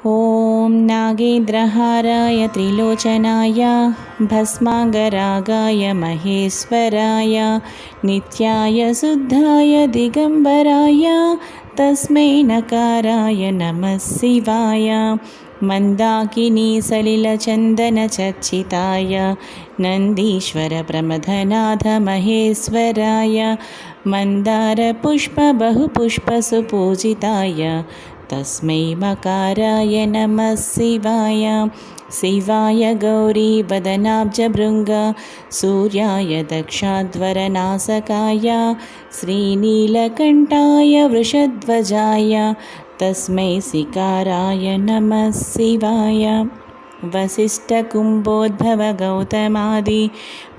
ॐ नागेन्द्रहाराय त्रिलोचनाय भस्मांगरागाय महेश्वराय नित्याय शुद्धाय दिगंबराय तस्मै नकाराय नमः शिवाय मंदाकिनी सलिलचन्दनचर्चिताय नन्दीश्वर प्रमथनाथ महेश्वराय मन्दारपुष्पबहुपुष्पसुपूजिताय तस्मै मकाराय नमः शिवाय शिवाय गौरीवदनाब्जभृङ्ग सूर्याय दक्षाध्वरनासकाय श्रीनीलकण्ठाय वृषध्वजाय तस्मै सिकाराय नमः शिवाय वसिष्ठकुम्भोद्भव गौतमादि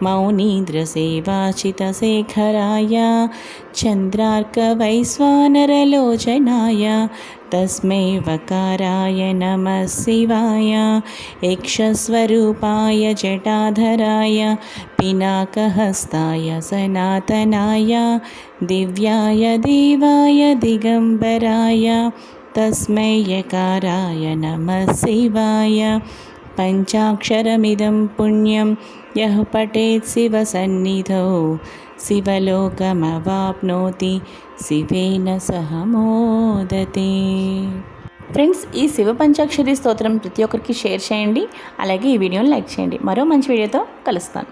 मौनीन्द्रसेवाचितशेखराय चन्द्रार्कवैश्वानरलोचनाय तस्मै वकाराय नमः शिवाय यक्षस्वरूपाय जटाधराय पिनाकहस्ताय सनातनाय दिव्याय देवाय दिगंबराय तस्मै यकाराय नमः शिवाय पंचाक्षरमिदं पुण्यं यः पठेत् शिवसन्निधौ शिवलोकमवाप्नोति शिवेन सह मोदते। ఫ్రెండ్స్, ఈ శివ పంచాక్షరి స్తోత్రం ప్రతి ఒక్కరికి షేర్ చేయండి. అలాగే ఈ వీడియోని లైక్ చేయండి. మరో మంచి వీడియోతో కలుస్తాను.